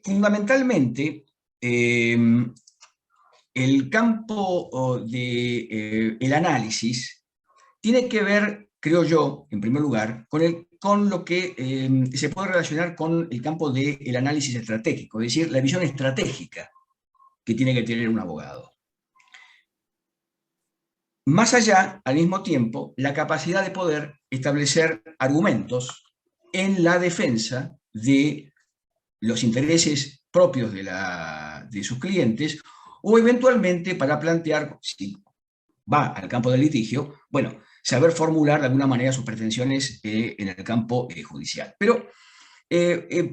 Fundamentalmente, el campo del análisis tiene que ver, creo yo, en primer lugar, con lo que se puede relacionar con el campo del análisis estratégico, es decir, la visión estratégica que tiene que tener un abogado. Más allá, al mismo tiempo, la capacidad de poder establecer argumentos en la defensa de los intereses propios de sus clientes, o eventualmente para plantear, si va al campo del litigio, bueno, saber formular de alguna manera sus pretensiones en el campo judicial. Pero,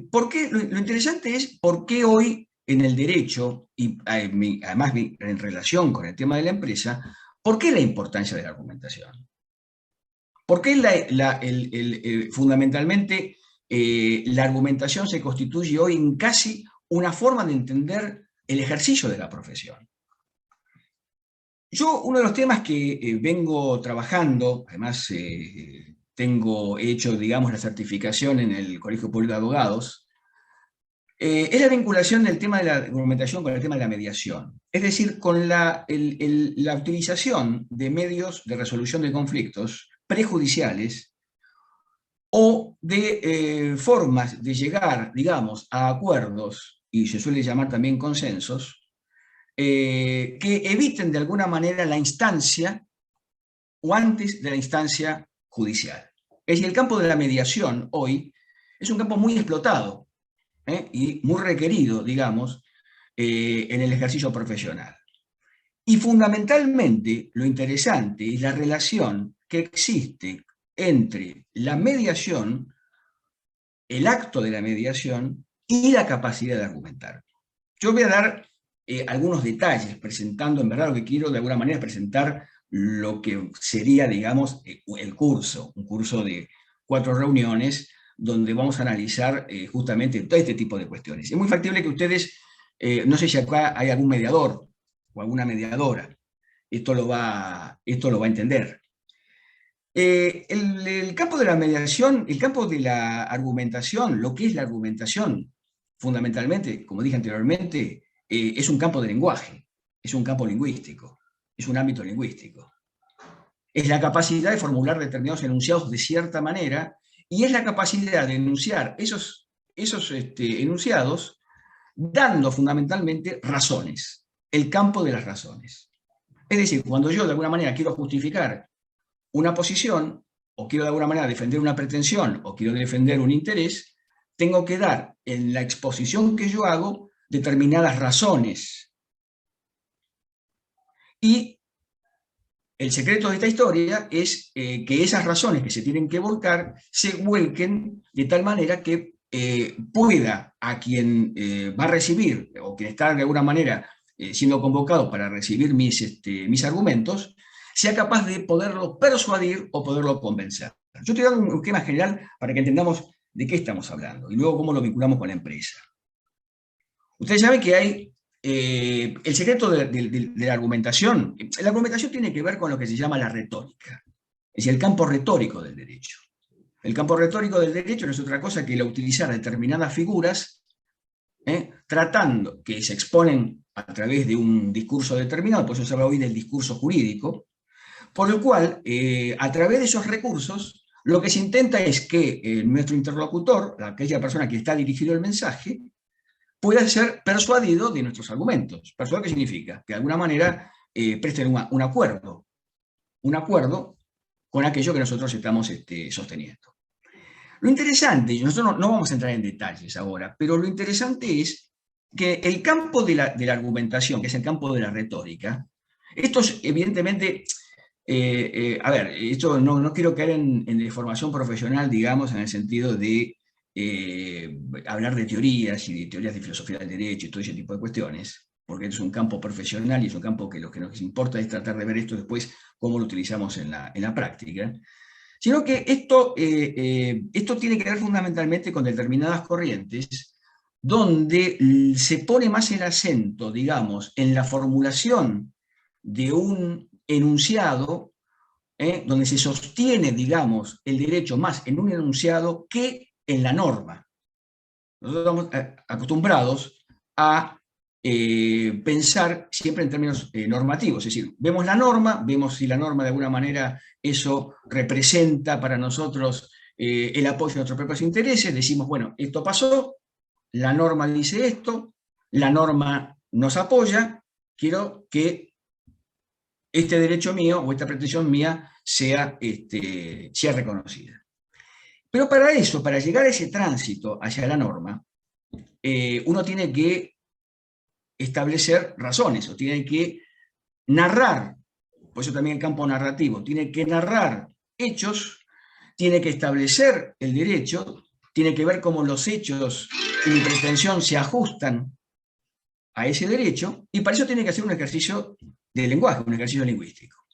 ¿por qué? Lo interesante es por qué hoy en el derecho, y además en relación con el tema de la empresa, ¿por qué la importancia de la argumentación? ¿Por qué fundamentalmente la argumentación se constituye hoy en casi una forma de entender el ejercicio de la profesión? Yo, uno de los temas que vengo trabajando, además tengo hecho, digamos, la certificación en el Colegio Público de Abogados, es la vinculación del tema de la argumentación con el tema de la mediación. Es decir, con la utilización de medios de resolución de conflictos prejudiciales o de formas de llegar, digamos, a acuerdos, y se suele llamar también consensos, que eviten de alguna manera la instancia o antes de la instancia judicial. Es decir, el campo de la mediación hoy es un campo muy explotado y muy requerido, digamos, en el ejercicio profesional. Y fundamentalmente lo interesante es la relación que existe entre la mediación, el acto de la mediación y la capacidad de argumentar. Yo voy a dar algunos detalles presentando, en verdad lo que quiero de alguna manera es presentar lo que sería, digamos, el curso, un curso de 4 reuniones donde vamos a analizar justamente todo este tipo de cuestiones. Es muy factible que ustedes, no sé si acá hay algún mediador o alguna mediadora, esto lo va a entender. El campo de la mediación, el campo de la argumentación, lo que es la argumentación, fundamentalmente, como dije anteriormente, es un campo de lenguaje, es un campo lingüístico, es un ámbito lingüístico. Es la capacidad de formular determinados enunciados de cierta manera y es la capacidad de enunciar esos enunciados dando fundamentalmente razones, el campo de las razones. Es decir, cuando yo de alguna manera quiero justificar una posición, o quiero de alguna manera defender una pretensión, o quiero defender un interés, tengo que dar en la exposición que yo hago determinadas razones. Y el secreto de esta historia es que esas razones que se tienen que volcar se vuelquen de tal manera que pueda a quien va a recibir, o quien está de alguna manera siendo convocado para recibir mis argumentos, sea capaz de poderlo persuadir o poderlo convencer. Yo te doy un esquema general para que entendamos de qué estamos hablando y luego cómo lo vinculamos con la empresa. Ustedes saben que hay el secreto de la argumentación. La argumentación tiene que ver con lo que se llama la retórica, es decir, el campo retórico del derecho. El campo retórico del derecho no es otra cosa que el utilizar determinadas figuras tratando que se exponen a través de un discurso determinado, por eso se habla hoy del discurso jurídico, por el cual, a través de esos recursos, lo que se intenta es que nuestro interlocutor, aquella persona que está dirigido el mensaje, pueda ser persuadido de nuestros argumentos. ¿Persuadido qué significa? Que de alguna manera presten un acuerdo con aquello que nosotros estamos sosteniendo. Lo interesante, y nosotros no vamos a entrar en detalles ahora, pero lo interesante es que el campo de la argumentación, que es el campo de la retórica, esto es evidentemente, a ver, esto no quiero caer en deformación profesional, digamos, en el sentido de hablar de teorías y de teorías de filosofía del derecho y todo ese tipo de cuestiones, porque esto es un campo profesional y es un campo que lo que nos importa es tratar de ver esto después, cómo lo utilizamos en la práctica, sino que esto tiene que ver fundamentalmente con determinadas corrientes donde se pone más el acento, digamos, en la formulación de un enunciado, donde se sostiene, digamos, el derecho más en un enunciado que en la norma. Nosotros estamos acostumbrados a pensar siempre en términos normativos, es decir, vemos la norma, vemos si la norma de alguna manera eso representa para nosotros el apoyo de nuestros propios intereses, decimos, bueno, esto pasó, la norma dice esto, la norma nos apoya, quiero que este derecho mío o esta pretensión mía sea reconocida. Pero para eso, para llegar a ese tránsito hacia la norma, uno tiene que establecer razones, o tiene que narrar, por eso también el campo narrativo, tiene que narrar hechos, tiene que establecer el derecho, tiene que ver cómo los hechos y mi pretensión se ajustan a ese derecho, y para eso tiene que hacer un ejercicio de lenguaje, un ejercicio lingüístico.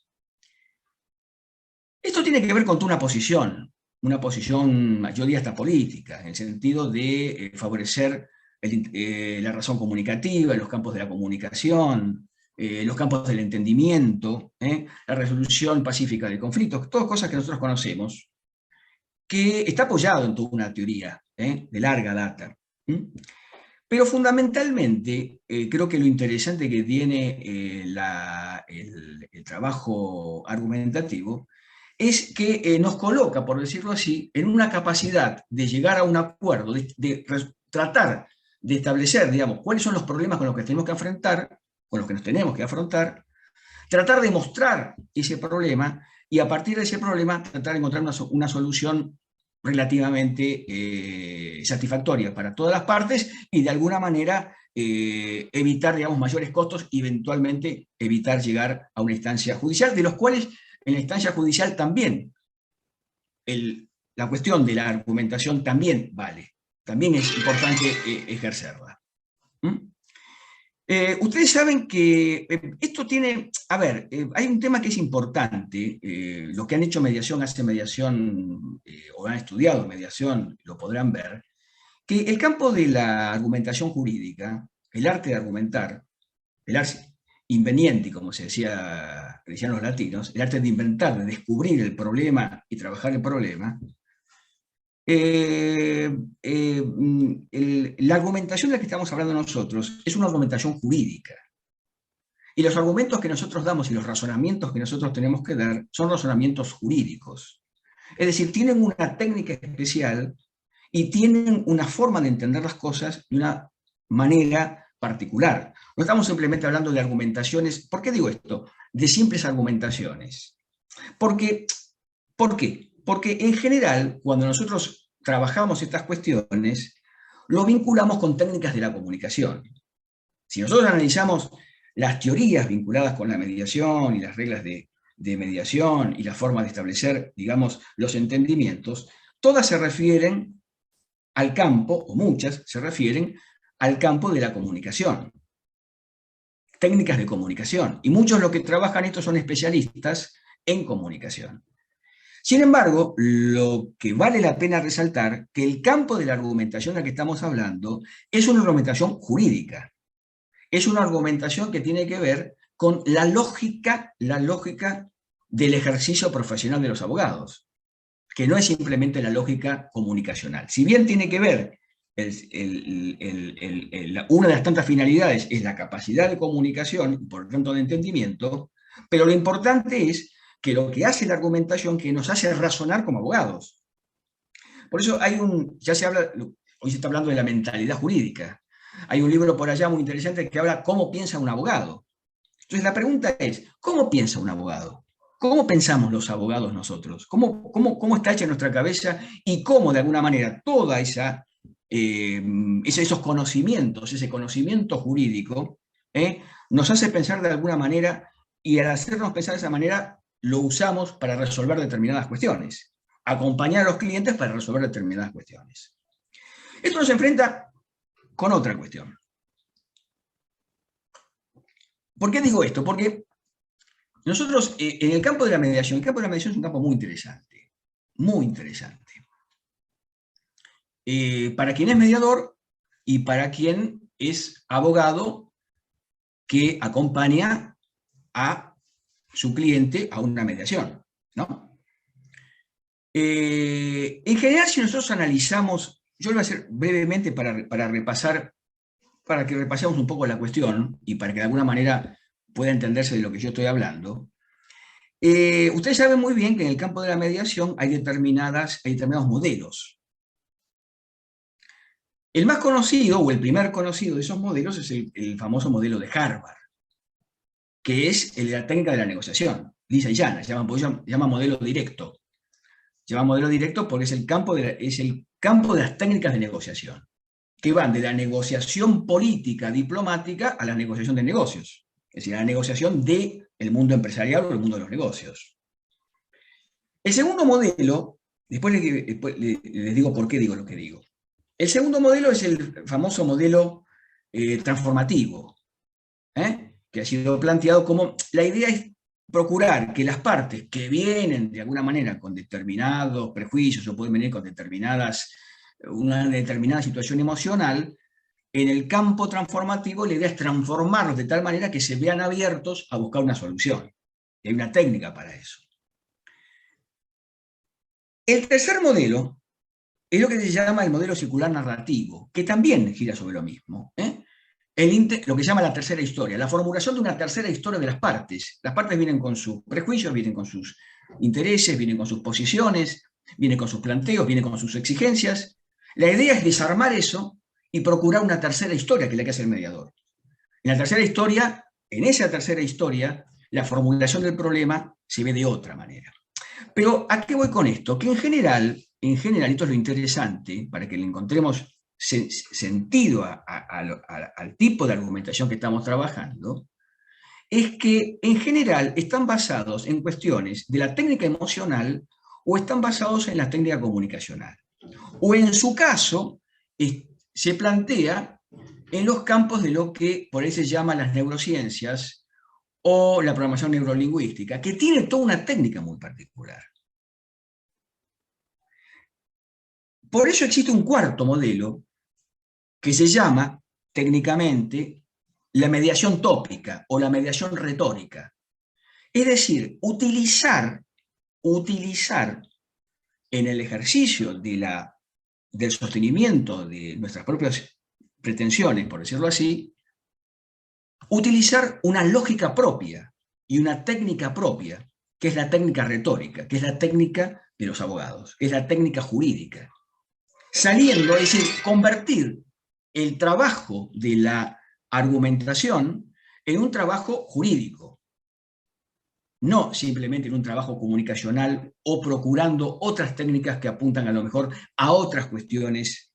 Esto tiene que ver con una posición, yo diría hasta política, en el sentido de favorecer la razón comunicativa, los campos de la comunicación, los campos del entendimiento, la resolución pacífica de conflictos, todas cosas que nosotros conocemos, que está apoyado en toda una teoría de larga data. Pero fundamentalmente, creo que lo interesante que tiene el trabajo argumentativo es que nos coloca, por decirlo así, en una capacidad de llegar a un acuerdo, de tratar de establecer, digamos, cuáles son los problemas con los que tenemos que afrontar, con los que nos tenemos que afrontar, tratar de mostrar ese problema y a partir de ese problema tratar de encontrar una solución relativamente satisfactoria para todas las partes y de alguna manera evitar, digamos, mayores costos y eventualmente evitar llegar a una instancia judicial, de los cuales en la instancia judicial también la cuestión de la argumentación también vale, también es importante ejercerla. Ustedes saben que esto tiene, a ver, hay un tema que es importante, los que han hecho mediación, hacen mediación o han estudiado mediación, lo podrán ver, que el campo de la argumentación jurídica, el arte de argumentar, el arte invenienti, como decían los latinos, el arte de inventar, de descubrir el problema y trabajar el problema, la argumentación de la que estamos hablando nosotros es una argumentación jurídica. Y los argumentos que nosotros damos y los razonamientos que nosotros tenemos que dar son razonamientos jurídicos. Es decir, tienen una técnica especial y tienen una forma de entender las cosas de una manera particular. No estamos simplemente hablando de argumentaciones. ¿Por qué digo esto? De simples argumentaciones. ¿Por qué? Porque en general, cuando nosotros trabajamos estas cuestiones, lo vinculamos con técnicas de la comunicación. Si nosotros analizamos las teorías vinculadas con la mediación y las reglas de mediación y la forma de establecer, digamos, los entendimientos, todas se refieren al campo, o muchas se refieren al campo de la comunicación. Técnicas de comunicación. Y muchos de los que trabajan esto son especialistas en comunicación. Sin embargo, lo que vale la pena resaltar que el campo de la argumentación de la que estamos hablando es una argumentación jurídica. Es una argumentación que tiene que ver con la lógica del ejercicio profesional de los abogados, que no es simplemente la lógica comunicacional. Si bien tiene que ver, una de las tantas finalidades es la capacidad de comunicación, y por lo tanto de entendimiento, pero lo importante es que lo que hace la argumentación que nos hace razonar como abogados. Por eso ya se habla, hoy se está hablando de la mentalidad jurídica. Hay un libro por allá muy interesante que habla cómo piensa un abogado. Entonces la pregunta es, ¿cómo piensa un abogado? ¿Cómo pensamos los abogados nosotros? ¿Cómo está hecha nuestra cabeza y cómo de alguna manera toda esos conocimientos, ese conocimiento jurídico, nos hace pensar de alguna manera y al hacernos pensar de esa manera lo usamos para resolver determinadas cuestiones, acompañar a los clientes para resolver determinadas cuestiones. Esto nos enfrenta con otra cuestión. ¿Por qué digo esto? Porque nosotros, en el campo de la mediación, el campo de la mediación es un campo muy interesante, muy interesante. Para quien es mediador y para quien es abogado que acompaña a su cliente a una mediación, ¿no? En general, si nosotros analizamos, yo lo voy a hacer brevemente para repasar, para que repasemos un poco la cuestión y para que de alguna manera pueda entenderse de lo que yo estoy hablando. Ustedes saben muy bien que en el campo de la mediación hay determinados modelos. El más conocido, o el primer conocido de esos modelos, es el famoso modelo de Harvard, que es el de la técnica de la negociación. Lisa y llana, se llama modelo directo. Se llama modelo directo porque es el campo de las técnicas de negociación, que van de la negociación política, diplomática, a la negociación de negocios. Es decir, a la negociación del mundo empresarial o del mundo de los negocios. El segundo modelo, después les digo por qué digo lo que digo. El segundo modelo es el famoso modelo transformativo, que ha sido planteado como la idea es procurar que las partes que vienen de alguna manera con determinados prejuicios o pueden venir con una determinada situación emocional, en el campo transformativo la idea es transformarlos de tal manera que se vean abiertos a buscar una solución. Y hay una técnica para eso. El tercer modelo es lo que se llama el modelo circular narrativo, que también gira sobre lo mismo. Lo que se llama la tercera historia, la formulación de una tercera historia de las partes. Las partes vienen con sus prejuicios, vienen con sus intereses, vienen con sus posiciones, vienen con sus planteos, vienen con sus exigencias. La idea es desarmar eso y procurar una tercera historia, que es la que hace el mediador. En esa tercera historia, la formulación del problema se ve de otra manera. Pero ¿a qué voy con esto? Que en general, esto es lo interesante, para que le encontremos sentido al tipo de argumentación que estamos trabajando, es que en general están basados en cuestiones de la técnica emocional o están basados en la técnica comunicacional. O en su caso, se plantea en los campos de lo que por ahí se llama las neurociencias o la programación neurolingüística, que tiene toda una técnica muy particular. Por eso existe un cuarto modelo que se llama técnicamente la mediación tópica o la mediación retórica. Es decir, utilizar en el ejercicio del sostenimiento de nuestras propias pretensiones, por decirlo así, utilizar una lógica propia y una técnica propia, que es la técnica retórica, que es la técnica de los abogados, es la técnica jurídica. Saliendo, es decir, convertir el trabajo de la argumentación en un trabajo jurídico, no simplemente en un trabajo comunicacional o procurando otras técnicas que apuntan a lo mejor a otras cuestiones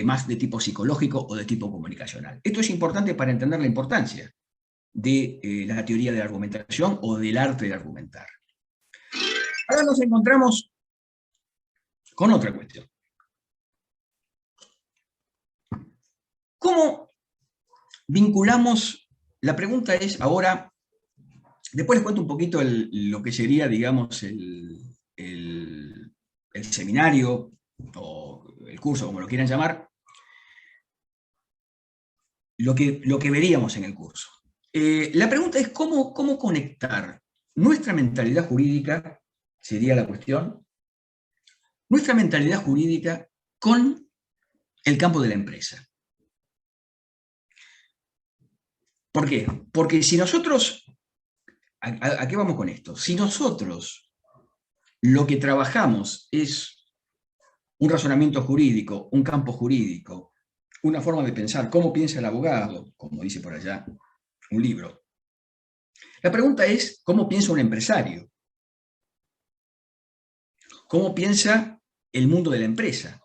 más de tipo psicológico o de tipo comunicacional. Esto es importante para entender la importancia de la teoría de la argumentación o del arte de argumentar. Ahora nos encontramos con otra cuestión. ¿Cómo vinculamos? La pregunta es ahora, después les cuento un poquito lo que sería, digamos, el seminario o el curso, como lo quieran llamar, lo que veríamos en el curso. La pregunta es cómo conectar nuestra mentalidad jurídica, sería la cuestión, nuestra mentalidad jurídica con el campo de la empresa. ¿Por qué? Porque si nosotros, ¿a qué vamos con esto? Si nosotros lo que trabajamos es un razonamiento jurídico, un campo jurídico, una forma de pensar, cómo piensa el abogado, como dice por allá un libro. La pregunta es, ¿cómo piensa un empresario? ¿Cómo piensa el mundo de la empresa?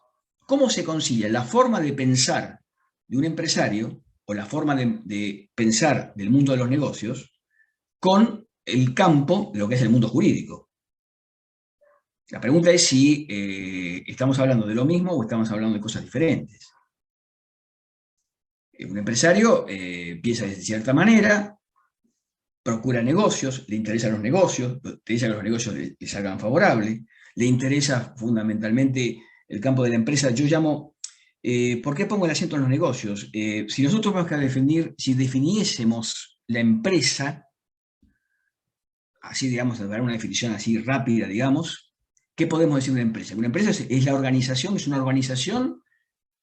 ¿Cómo se concilia la forma de pensar de un empresario o la forma de pensar del mundo de los negocios con el campo de lo que es el mundo jurídico? La pregunta es si estamos hablando de lo mismo o estamos hablando de cosas diferentes. Un empresario piensa de cierta manera, procura negocios, le interesan los negocios, le interesa que los negocios le salgan favorables, le interesa fundamentalmente el campo de la empresa. Yo llamo, ¿por qué pongo el acento en los negocios? Si nosotros vamos a definir, si definiésemos la empresa, así digamos, dar una definición así rápida, digamos, ¿qué podemos decir de una empresa? Una empresa es la organización, es una organización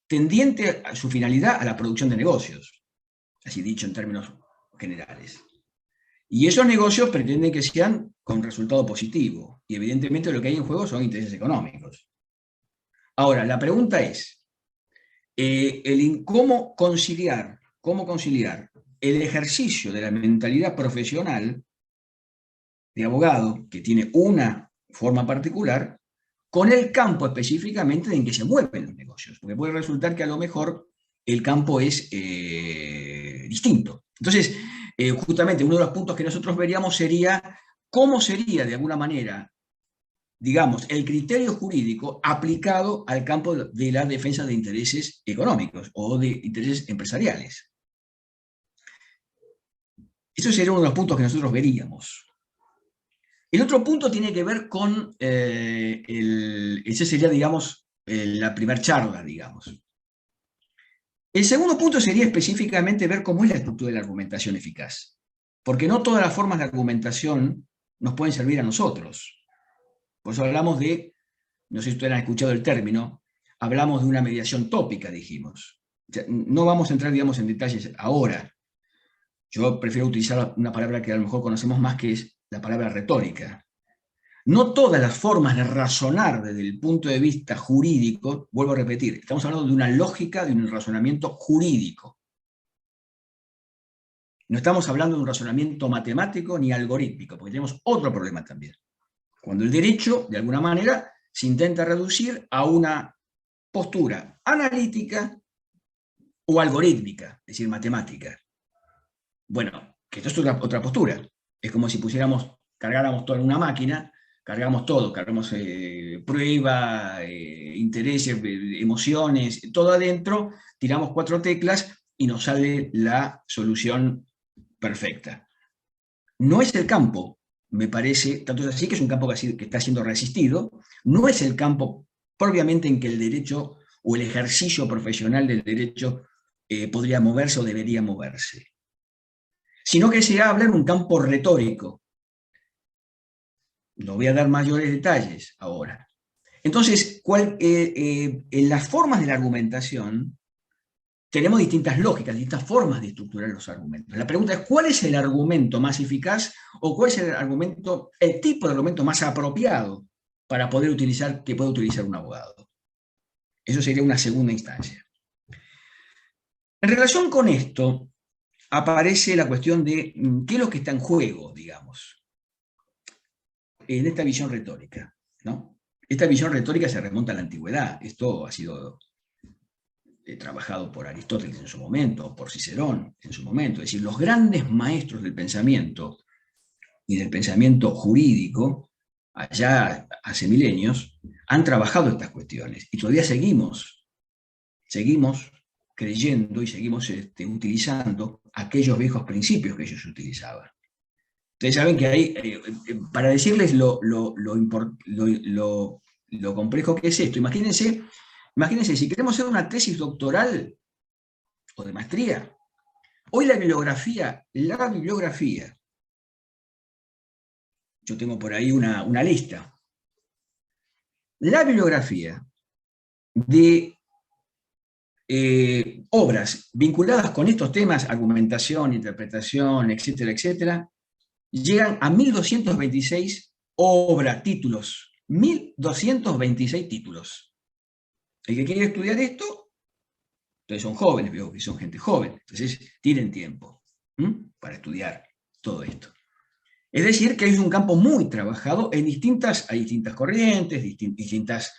tendiente a su finalidad a la producción de negocios, así dicho en términos generales. Y esos negocios pretenden que sean con resultado positivo, y evidentemente lo que hay en juego son intereses económicos. Ahora, la pregunta es, ¿cómo conciliar el ejercicio de la mentalidad profesional de abogado, que tiene una forma particular, con el campo específicamente en que se mueven los negocios? Porque puede resultar que a lo mejor el campo es distinto. Entonces, justamente uno de los puntos que nosotros veríamos sería cómo sería de alguna manera, digamos, el criterio jurídico aplicado al campo de la defensa de intereses económicos o de intereses empresariales. Eso sería uno de los puntos que nosotros veríamos. El otro punto tiene que ver con, ese sería, digamos, la primera charla, digamos. El segundo punto sería específicamente ver cómo es la estructura de la argumentación eficaz. Porque no todas las formas de argumentación nos pueden servir a nosotros. Por eso hablamos de, no sé si ustedes han escuchado el término, hablamos de una mediación tópica, dijimos. O sea, no vamos a entrar, digamos, en detalles ahora. Yo prefiero utilizar una palabra que a lo mejor conocemos más, que es la palabra retórica. No todas las formas de razonar desde el punto de vista jurídico, vuelvo a repetir, estamos hablando de una lógica, de un razonamiento jurídico. No estamos hablando de un razonamiento matemático ni algorítmico, porque tenemos otro problema también. Cuando el derecho, de alguna manera, se intenta reducir a una postura analítica o algorítmica, es decir, matemática. Bueno, que esto es otra postura. Es como si cargáramos todo en una máquina, cargamos todo, cargamos prueba, intereses, emociones, todo adentro, tiramos 4 teclas y nos sale la solución perfecta. No es el campo, me parece, tanto es así que es un campo que está siendo resistido, no es el campo propiamente en que el derecho o el ejercicio profesional del derecho podría moverse o debería moverse, sino que se habla en un campo retórico. No voy a dar mayores detalles ahora. Entonces, en las formas de la argumentación tenemos distintas lógicas, distintas formas de estructurar los argumentos. La pregunta es, ¿cuál es el argumento más eficaz o cuál es el tipo de argumento más apropiado para poder utilizar, que puede utilizar un abogado? Eso sería una segunda instancia. En relación con esto, aparece la cuestión de qué es lo que está en juego, digamos, en esta visión retórica, ¿no? Esta visión retórica se remonta a la antigüedad. Esto ha sido trabajado por Aristóteles en su momento, por Cicerón en su momento. Es decir, los grandes maestros del pensamiento y del pensamiento jurídico, allá hace milenios, han trabajado estas cuestiones. Y todavía seguimos creyendo y seguimos utilizando aquellos viejos principios que ellos utilizaban. Ustedes saben que hay, para decirles lo complejo que es esto, imagínense, si queremos hacer una tesis doctoral o de maestría, hoy la bibliografía, yo tengo por ahí una lista, la bibliografía de obras vinculadas con estos temas, argumentación, interpretación, etcétera, etcétera, llegan a 1226 obras, títulos. 1226 títulos. El que quiere estudiar esto, entonces son jóvenes, veo que son gente joven, entonces tienen tiempo para estudiar todo esto. Es decir, que es un campo muy trabajado hay distintas corrientes, distintas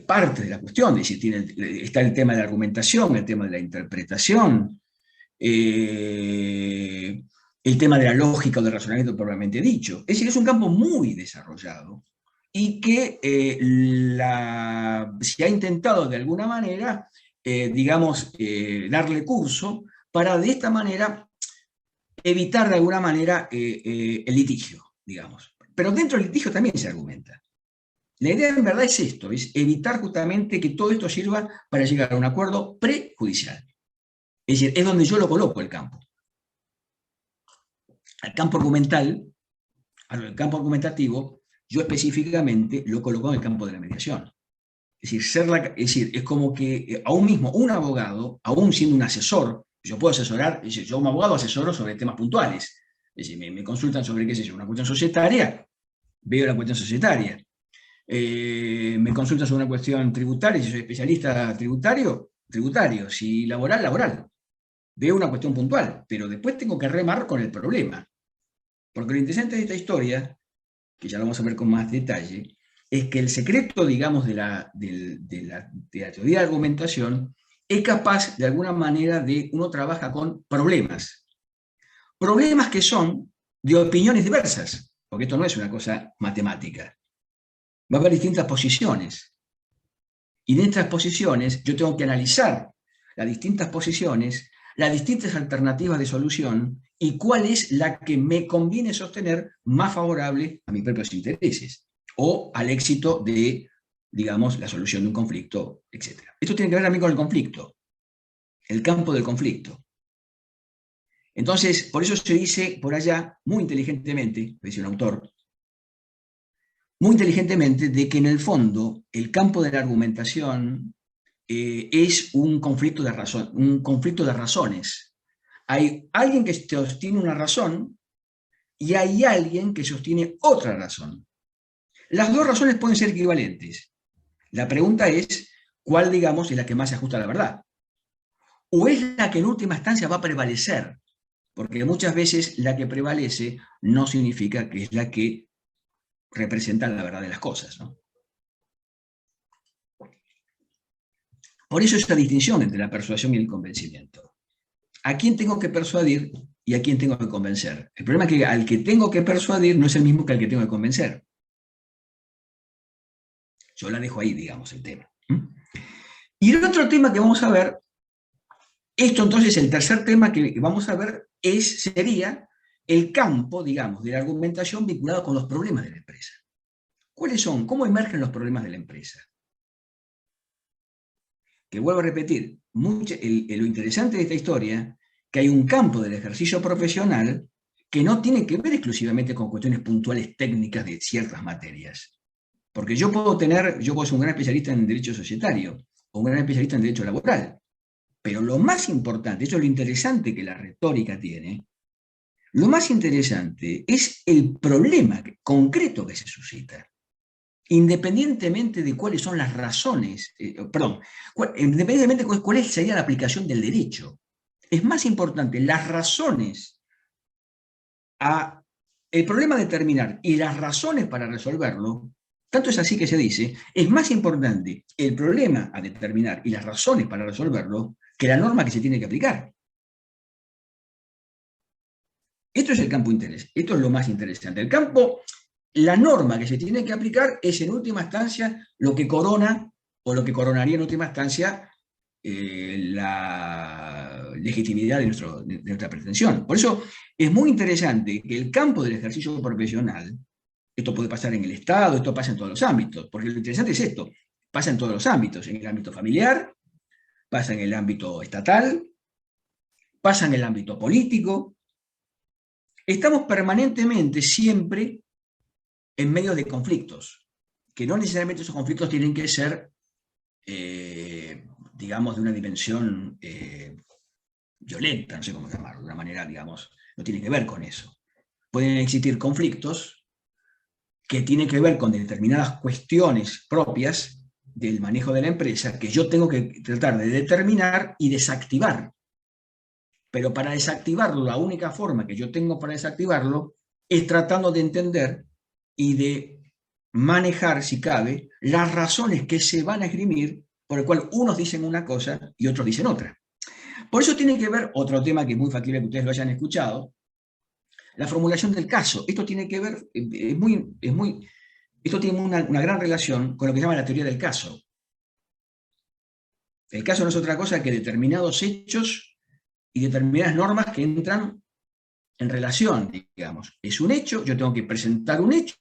partes de la cuestión. Es decir, está el tema de la argumentación, el tema de la interpretación, el tema de la lógica o del razonamiento propiamente dicho. Es decir, es un campo muy desarrollado y que se ha intentado de alguna manera, digamos, darle curso para de esta manera evitar de alguna manera el litigio, digamos. Pero dentro del litigio también se argumenta. La idea en verdad es esto, es evitar justamente que todo esto sirva para llegar a un acuerdo prejudicial. Es decir, es donde yo lo coloco el campo. Al campo argumental, al campo argumentativo, yo específicamente lo coloco en el campo de la mediación. Es decir, es como que aún mismo un abogado, aún siendo un asesor, yo puedo asesorar, yo como abogado asesoro sobre temas puntuales. Es decir, me consultan sobre, qué sé yo, una cuestión societaria, veo la cuestión societaria. Me consultan sobre una cuestión tributaria, si soy especialista tributario, si laboral. Veo una cuestión puntual, pero después tengo que remar con el problema. Porque lo interesante de esta historia, que ya lo vamos a ver con más detalle, es que el secreto, digamos, de la teoría de argumentación es capaz, de alguna manera, uno trabaja con problemas. Problemas que son de opiniones diversas, porque esto no es una cosa matemática. Va a haber distintas posiciones. Y en estas posiciones yo tengo que analizar las distintas posiciones, las distintas alternativas de solución y cuál es la que me conviene sostener más favorable a mis propios intereses o al éxito de, digamos, la solución de un conflicto, etc. Esto tiene que ver también con el conflicto, el campo del conflicto. Entonces, por eso se dice por allá, muy inteligentemente, dice un autor, muy inteligentemente, de que en el fondo el campo de la argumentación es un conflicto de razones. Hay alguien que sostiene una razón y hay alguien que sostiene otra razón. Las dos razones pueden ser equivalentes. La pregunta es, ¿cuál, digamos, es la que más se ajusta a la verdad? ¿O es la que en última instancia va a prevalecer? Porque muchas veces la que prevalece no significa que es la que representa la verdad de las cosas, ¿no? Por eso esa distinción entre la persuasión y el convencimiento. ¿A quién tengo que persuadir y a quién tengo que convencer? El problema es que al que tengo que persuadir no es el mismo que al que tengo que convencer. Yo la dejo ahí, digamos, el tema. Y el otro tema que vamos a ver, esto entonces, el tercer tema que vamos a ver sería el campo, digamos, de la argumentación vinculado con los problemas de la empresa. ¿Cuáles son? ¿Cómo emergen los problemas de la empresa? Que vuelvo a repetir, lo interesante de esta historia, que hay un campo del ejercicio profesional que no tiene que ver exclusivamente con cuestiones puntuales técnicas de ciertas materias. Porque yo puedo ser un gran especialista en derecho societario o un gran especialista en derecho laboral, pero lo más importante, eso es lo interesante que la retórica tiene, lo más interesante es el problema concreto que se suscita. Independientemente de cuáles son las razones, independientemente de cuál sería la aplicación del derecho, es más importante las razones a el problema a determinar y las razones para resolverlo. Tanto es así que se dice, es más importante el problema a determinar y las razones para resolverlo que la norma que se tiene que aplicar. Esto es el campo interés, esto es lo más interesante. El campo, la norma que se tiene que aplicar es en última instancia lo que corona o lo que coronaría en última instancia la legitimidad de nuestra pretensión. Por eso es muy interesante que el campo del ejercicio profesional, esto puede pasar en el Estado, esto pasa en todos los ámbitos, porque lo interesante es esto, pasa en todos los ámbitos, en el ámbito familiar, pasa en el ámbito estatal, pasa en el ámbito político. Estamos permanentemente, siempre, en medio de conflictos, que no necesariamente esos conflictos tienen que ser, digamos, de una dimensión violenta, no sé cómo llamarlo, de una manera, digamos, no tiene que ver con eso. Pueden existir conflictos que tienen que ver con determinadas cuestiones propias del manejo de la empresa que yo tengo que tratar de determinar y desactivar. Pero para desactivarlo, la única forma que yo tengo para desactivarlo es tratando de entender y de manejar, si cabe, las razones que se van a esgrimir por el cual unos dicen una cosa y otros dicen otra. Por eso tiene que ver, otro tema que es muy factible que ustedes lo hayan escuchado, la formulación del caso. Esto tiene que ver, esto tiene una gran relación con lo que se llama la teoría del caso. El caso no es otra cosa que determinados hechos y determinadas normas que entran en relación, digamos. Es un hecho, yo tengo que presentar un hecho,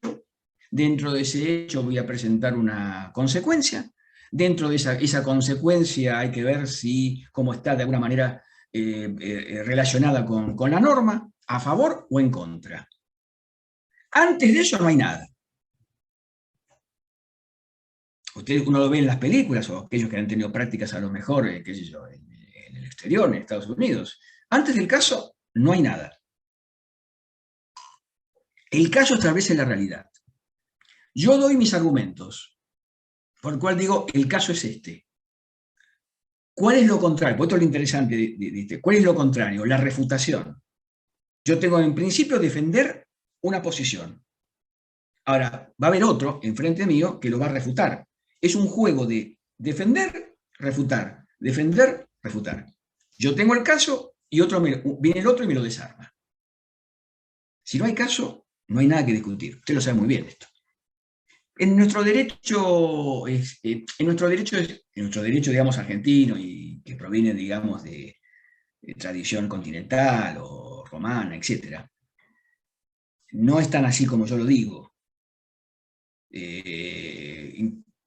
dentro de ese hecho voy a presentar una consecuencia, dentro de esa consecuencia hay que ver cómo está de alguna manera relacionada con la norma, a favor o en contra. Antes de eso no hay nada. uno lo ve en las películas, o aquellos que han tenido prácticas a lo mejor, qué sé yo, en el exterior, en Estados Unidos. Antes del caso, no hay nada. El caso establece la realidad. Yo doy mis argumentos, por el cual digo, el caso es este. ¿Cuál es lo contrario? Por esto es lo interesante de este. ¿Cuál es lo contrario? La refutación. Yo tengo en principio defender una posición. Ahora, va a haber otro enfrente mío que lo va a refutar. Es un juego de defender, refutar, defender, refutar. Yo tengo el caso y viene el otro y me lo desarma. Si no hay caso, no hay nada que discutir. Usted lo sabe muy bien esto. En nuestro derecho, digamos, argentino y que proviene, digamos, de tradición continental o romana, etcétera, no es tan así como yo lo digo,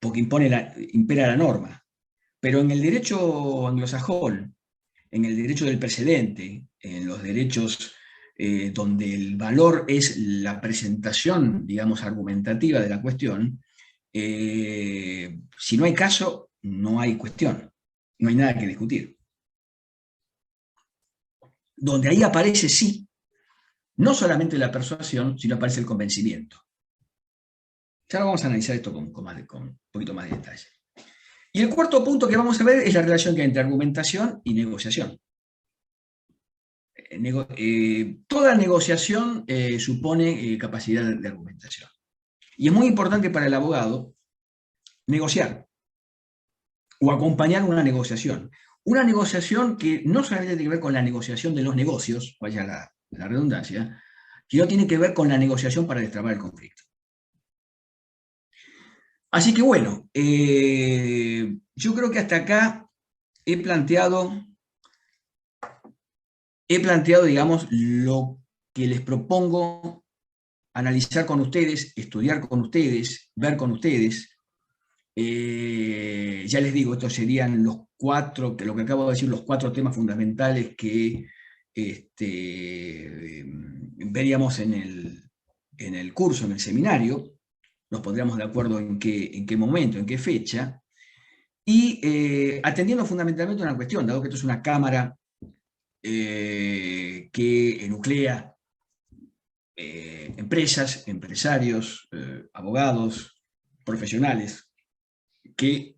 porque impera la norma. Pero en el derecho anglosajón, en el derecho del precedente, en los derechos donde el valor es la presentación, digamos, argumentativa de la cuestión, si no hay caso, no hay cuestión, no hay nada que discutir. Donde ahí aparece, sí, no solamente la persuasión, sino aparece el convencimiento. Ya vamos a analizar esto con un poquito más de detalle. Y el cuarto punto que vamos a ver es la relación que hay entre argumentación y negociación. Toda negociación supone capacidad de argumentación. Y es muy importante para el abogado negociar o acompañar una negociación. Una negociación que no solamente tiene que ver con la negociación de los negocios, vaya la redundancia, sino tiene que ver con la negociación para destrabar el conflicto. Así que bueno, yo creo que hasta acá he planteado, digamos, lo que les propongo analizar con ustedes, estudiar con ustedes, ver con ustedes. Ya les digo, estos serían los cuatro, que lo que acabo de decir, los cuatro temas fundamentales que veríamos en el curso, en el seminario. Nos pondríamos de acuerdo en qué momento, en qué fecha. Y atendiendo fundamentalmente a una cuestión, dado que esto es una cámara que nuclea empresas, empresarios, abogados, profesionales, que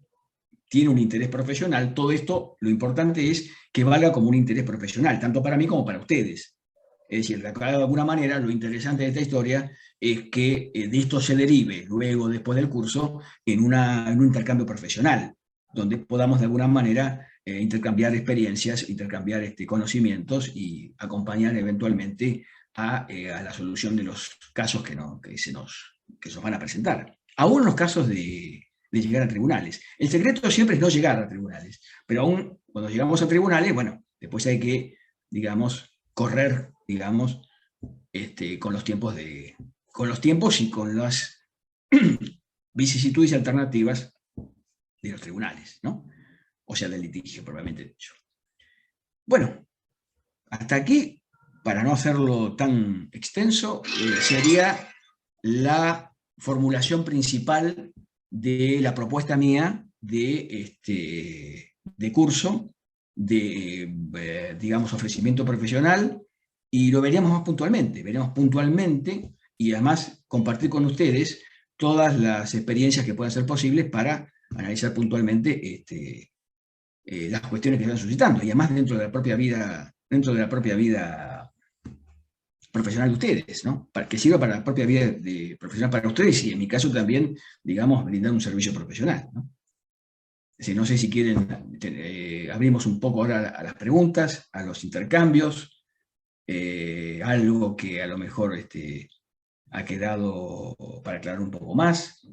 tiene un interés profesional, todo esto, lo importante es que valga como un interés profesional, tanto para mí como para ustedes. Es decir, de alguna manera, lo interesante de esta historia es que de esto se derive luego, después del curso, en un intercambio profesional, donde podamos de alguna manera intercambiar experiencias, intercambiar conocimientos y acompañar eventualmente a la solución de los casos que se nos van a presentar. Aún los casos de llegar a tribunales. El secreto siempre es no llegar a tribunales, pero aún cuando llegamos a tribunales, bueno, después hay que, digamos, correr, digamos, con los tiempos y con las vicisitudes y alternativas de los tribunales, ¿no? O sea, del litigio, propiamente dicho. Bueno, hasta aquí, para no hacerlo tan extenso, sería la formulación principal de la propuesta mía de curso, digamos, ofrecimiento profesional, y lo veremos puntualmente, y además compartir con ustedes todas las experiencias que puedan ser posibles para analizar puntualmente las cuestiones que están suscitando, y además dentro de la propia vida profesional de ustedes, ¿no? Para que sirva para la propia vida profesional para ustedes y en mi caso también, digamos, brindar un servicio profesional, ¿no? Es decir, no sé si quieren, abrimos un poco ahora a las preguntas, a los intercambios, algo que a lo mejor ha quedado para aclarar un poco más,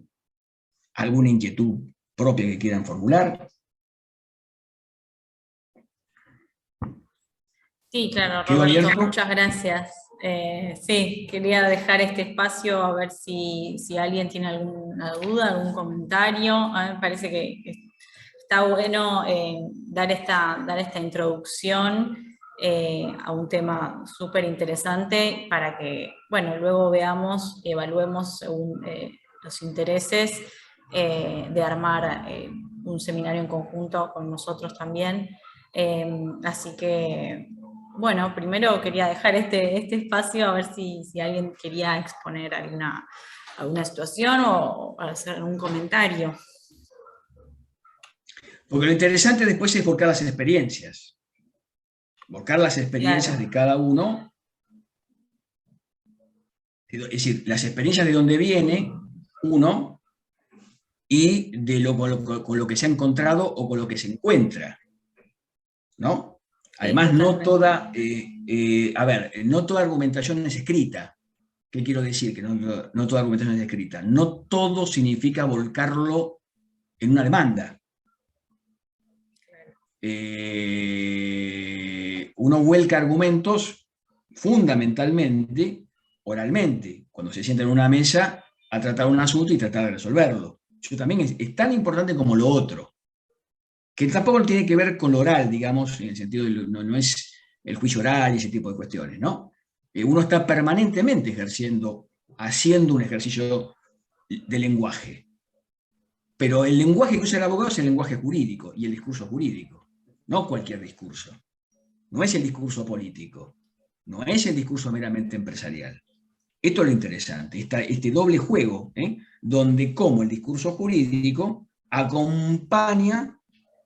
alguna inquietud propia que quieran formular. Sí, claro, ¿Quedó Roberto, abierto? muchas gracias. Sí, quería dejar este espacio a ver si alguien tiene alguna duda, algún comentario. A mí me parece que está bueno dar esta introducción a un tema súper interesante para que, bueno, luego veamos, evaluemos según los intereses de armar un seminario en conjunto con nosotros también. Así que, bueno, primero quería dejar este espacio a ver si alguien quería exponer alguna situación o hacer algún comentario. Porque lo interesante después es volcar las experiencias. Volcar las experiencias Claro. de cada uno. Es decir, las experiencias de donde viene uno y con lo que se ha encontrado o con lo que se encuentra, ¿no? Sí, Además, totalmente. no toda argumentación es escrita. ¿Qué quiero decir? Que no toda argumentación es escrita. No todo significa volcarlo en una demanda. Uno vuelca argumentos fundamentalmente oralmente, cuando se sienta en una mesa a tratar un asunto y tratar de resolverlo. Eso también es tan importante como lo otro, que tampoco tiene que ver con lo oral, digamos, en el sentido de no es el juicio oral y ese tipo de cuestiones, ¿no? Uno está permanentemente haciendo un ejercicio de lenguaje. Pero el lenguaje que usa el abogado es el lenguaje jurídico y el discurso jurídico, no cualquier discurso. No es el discurso político, no es el discurso meramente empresarial. Esto es lo interesante, este doble juego, donde como el discurso jurídico acompaña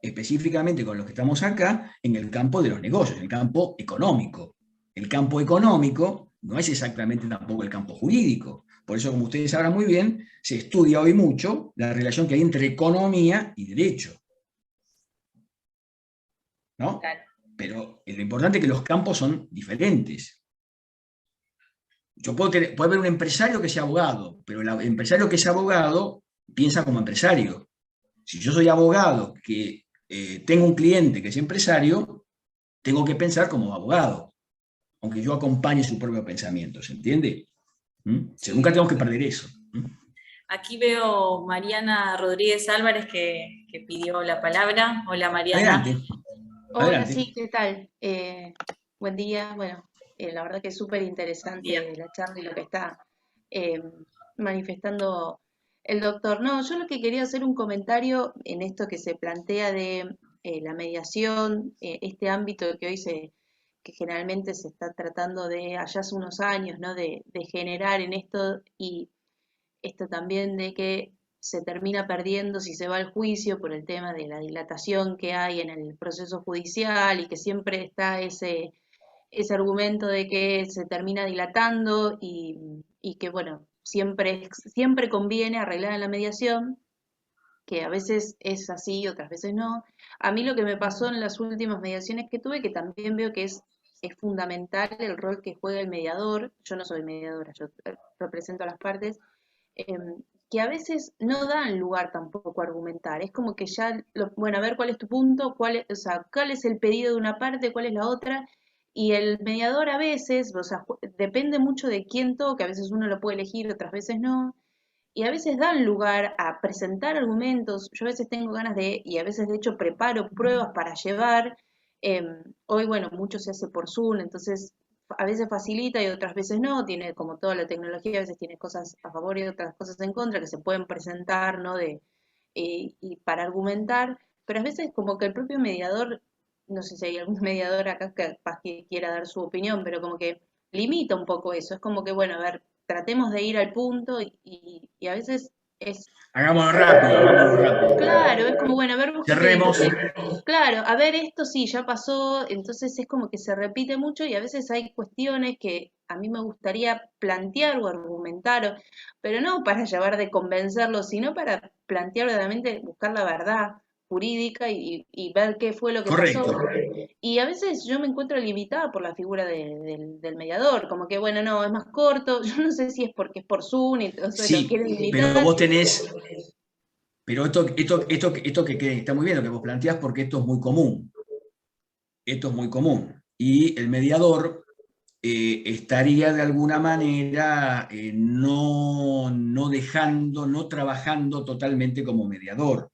específicamente con los que estamos acá en el campo de los negocios, en el campo económico. El campo económico no es exactamente tampoco el campo jurídico. Por eso, como ustedes sabrán muy bien, se estudia hoy mucho la relación que hay entre economía y derecho, ¿no? Claro. Pero lo importante es que los campos son diferentes. Puede haber un empresario que sea abogado, pero el empresario que es abogado piensa como empresario. Si yo soy abogado que tengo un cliente que es empresario, tengo que pensar como abogado, aunque yo acompañe su propio pensamiento, ¿se entiende? Nunca Sí. tenemos que perder eso. Aquí veo Mariana Rodríguez Álvarez que pidió la palabra. Hola Mariana. Adelante, Hola, adelante. sí, ¿qué tal? Buen día. Bueno, la verdad que es súper Bien. interesante la charla y lo que está eh, manifestando el doctor. No, yo lo que quería hacer un comentario en esto que se plantea de la mediación, este ámbito que hoy que generalmente se está tratando de, allá hace unos años, ¿no? De generar en esto y esto también de que se termina perdiendo si se va al juicio por el tema de la dilatación que hay en el proceso judicial y que siempre está ese argumento de que se termina dilatando y que, bueno, siempre conviene arreglar en la mediación, que a veces es así y otras veces no. A mí lo que me pasó en las últimas mediaciones que tuve, que también veo que es fundamental el rol que juega el mediador, yo no soy mediadora, yo represento a las partes, que a veces no dan lugar tampoco a argumentar. Es como que ya, bueno, a ver cuál es tu punto, o sea, cuál es el pedido de una parte, cuál es la otra. Y el mediador a veces, o sea, depende mucho de quién toque, a veces uno lo puede elegir, otras veces no. Y a veces dan lugar a presentar argumentos. Yo a veces tengo ganas y a veces de hecho preparo pruebas para llevar. Hoy, bueno, mucho se hace por Zoom, entonces a veces facilita y otras veces no, tiene como toda la tecnología, a veces tiene cosas a favor y otras cosas en contra que se pueden presentar, ¿no? Y para argumentar, pero a veces como que el propio mediador, no sé si hay algún mediador acá que capaz que quiera dar su opinión, pero como que limita un poco eso, es como que, bueno, a ver, tratemos de ir al punto y a veces es Hagámoslo rápido, hagámoslo rápido. claro, es como, bueno, a ver, vos qué querés. Cerremos. Claro, a ver, esto sí, ya pasó, entonces es como que se repite mucho y a veces hay cuestiones que a mí me gustaría plantear o argumentar, pero no para llevar de convencerlo, sino para plantear verdaderamente, buscar la verdad jurídica y ver qué fue lo que pasó. Correcto. Y a veces yo me encuentro limitada por la figura del mediador, como que, bueno, no, es más corto, yo no sé si es porque es por Zoom y entonces lo Sí, quieren pero limitar. vos tenés. Pero esto que está muy bien lo que vos planteás, porque esto es muy común. Esto es muy común. Y el mediador estaría de alguna manera no dejando, no trabajando totalmente como mediador.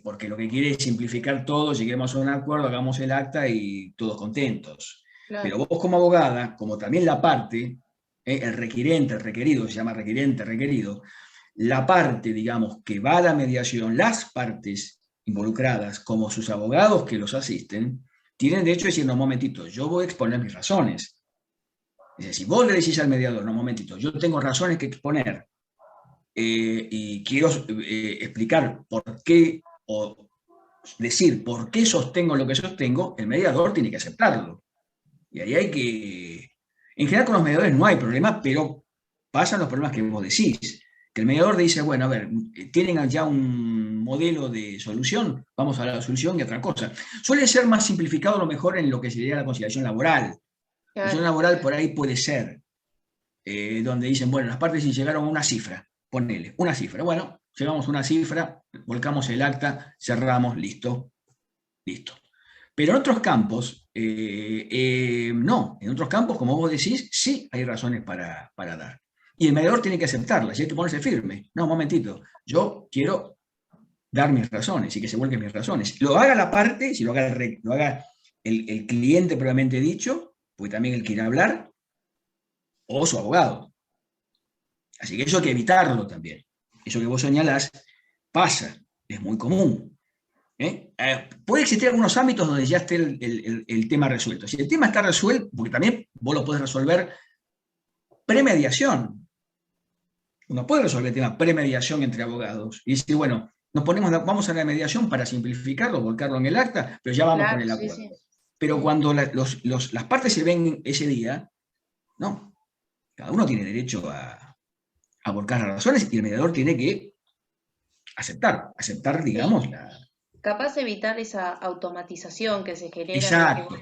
Porque lo que quiere es simplificar todo, lleguemos a un acuerdo, hagamos el acta y todos contentos. Pero Claro, vos como abogada, como también la parte, el requirente, el requerido, se llama requirente, requerido, la parte, digamos, que va a la mediación, las partes involucradas, como sus abogados que los asisten, tienen derecho a decir, no, un momentito, yo voy a exponer mis razones. Es decir, si vos le decís al mediador, no, un momentito, yo tengo razones que exponer y quiero explicar por qué, o decir por qué sostengo lo que sostengo, el mediador tiene que aceptarlo. Y ahí hay que... En general con los mediadores no hay problema, pero pasan los problemas que vos decís. Que el mediador dice, bueno, a ver, tienen ya un modelo de solución, vamos a la solución y otra cosa. Suele ser más simplificado a lo mejor en lo que sería la conciliación laboral. La conciliación laboral por ahí puede ser, donde dicen, bueno, las partes llegaron a una cifra, ponele, una cifra. Bueno, llegamos a una cifra, volcamos el acta, cerramos, listo, listo. Pero en otros campos, no. En otros campos, como vos decís, sí hay razones para dar. Y el mediador tiene que aceptarlas y hay que ponerse firme. No, un momentito, yo quiero dar mis razones y que se vuelquen mis razones. Lo haga la parte, si lo haga el cliente previamente dicho, pues también él quiere hablar, o su abogado. Así que eso hay que evitarlo también. Eso que vos señalás pasa, es muy común. Puede existir algunos ámbitos donde ya esté el tema resuelto. Si el tema está resuelto, porque también vos lo podés resolver premediación. Uno puede resolver el tema premediación entre abogados. Y dice, bueno, vamos a la mediación para simplificarlo, volcarlo en el acta, pero ya vamos con el acuerdo. Sí, sí. Pero cuando las partes se ven ese día, no. Cada uno tiene derecho a volcar las razones y el mediador tiene que aceptar, digamos, capaz evitar esa automatización que se genera. Exacto.